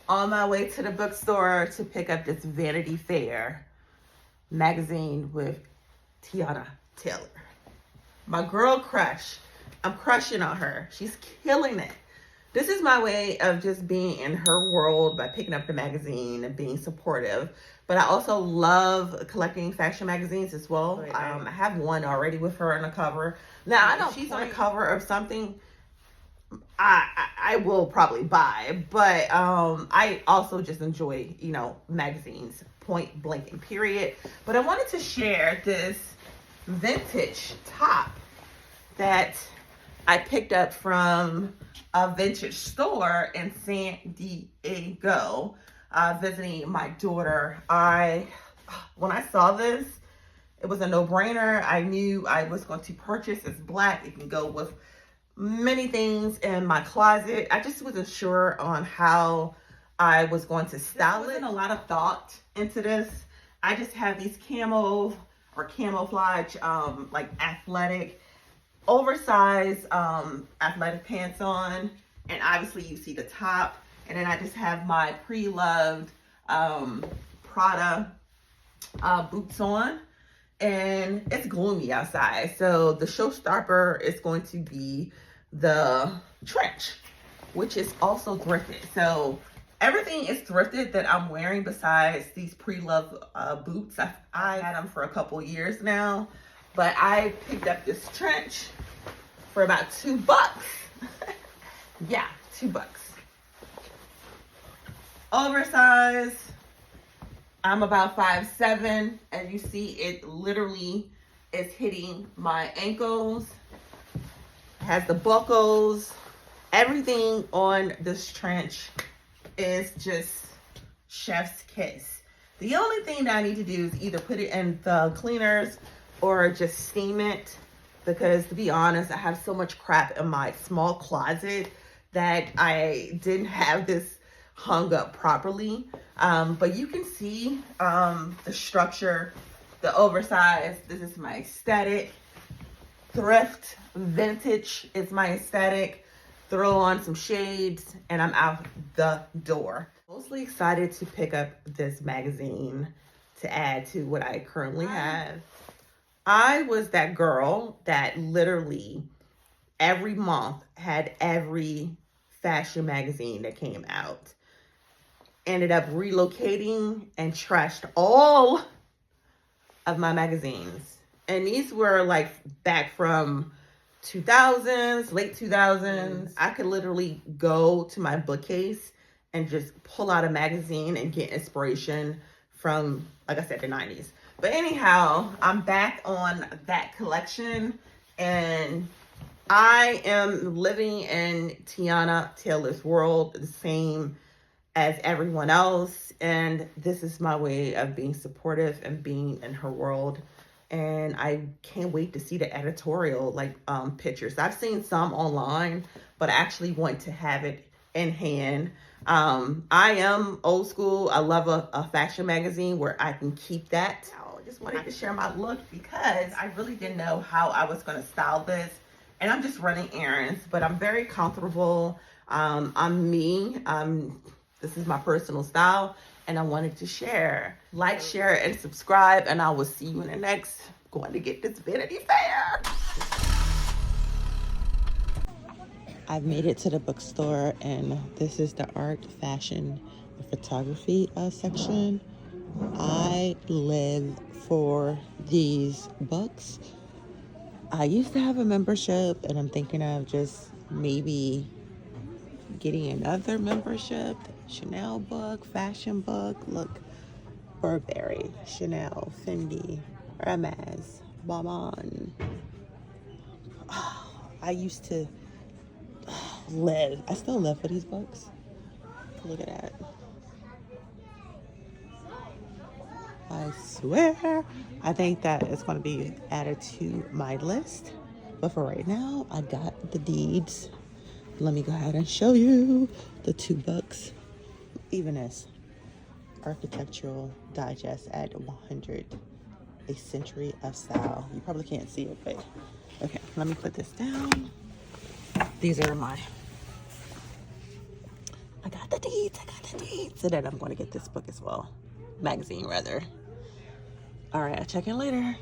on my way to the bookstore to pick up this Vanity Fair magazine with Teyanna Taylor. My girl crush. I'm crushing on her. She's killing it. This is my way of just being in her world by picking up the magazine and being supportive. But I also love collecting fashion magazines as well. I have one already with her on the cover. Now, I know she's on the cover of something I will probably buy, but I also just enjoy, you know, magazines, point blank and period. But I wanted to share this vintage top that I picked up from a vintage store in San Diego, visiting my daughter. When I saw this, it was a no-brainer. I knew I was going to purchase. It's black. It can go with many things in my closet. I just wasn't sure on how I was going to style it. There wasn't a lot of thought into this. I just have these camo or camouflage, like athletic, oversized athletic pants on. And obviously you see the top. And then I just have my pre-loved Prada boots on. And it's gloomy outside. So the showstopper is going to be the trench, which is also thrifted. So everything is thrifted that I'm wearing besides these pre-loved boots. I had them for a couple years now, but I picked up this trench for about $2. Yeah, $2. Oversized. I'm about 5'7", and you see it literally is hitting my ankles. It has the buckles. Everything on this trench is just chef's kiss. The only thing that I need to do is either put it in the cleaners or just steam it, because to be honest, I have so much crap in my small closet that I didn't have this hung up properly. But you can see the structure, the oversized. This is my aesthetic. Thrift, vintage is my aesthetic. Throw on some shades and I'm out the door. Mostly excited to pick up this magazine to add to what I currently have. I was that girl that literally every month had every fashion magazine that came out. Ended up relocating and trashed all of my magazines. And these were like back from 2000s, late 2000s. I could literally go to my bookcase and just pull out a magazine and get inspiration from, like I said, the 90s. But anyhow, I'm back on that collection and I am living in Teyanna Taylor's world, the same as everyone else, and this is my way of being supportive and being in her world. And I can't wait to see the editorial pictures. I've seen some online, but I actually want to have it in hand. I am old school. I love a fashion magazine where I can keep that. I just wanted to share my look because I really didn't know how I was going to style this, and I'm just running errands, but I'm very comfortable. I'm me. This is my personal style, and I wanted to share. Like, share, and subscribe, and I will see you in the next going to get this Vanity Fair. I've made it to the bookstore, and this is the art, fashion, and photography section. I live for these books. I used to have a membership, and I'm thinking of just maybe getting another membership. Chanel book, fashion book. Look, Burberry, Chanel, Fendi, Hermes, Balmain. I used to live. I still live for these books. Look at that. I swear. I think that is going to be added to my list. But for right now, I got the deeds. Let me go ahead and show you the $2. Even this Architectural Digest at 100, a century of style. You probably can't see it, but okay, let me put this down. These are I got got the deeds. I got the deeds. And then I'm going to get this book as well. Magazine, rather. All right, I'll check in later.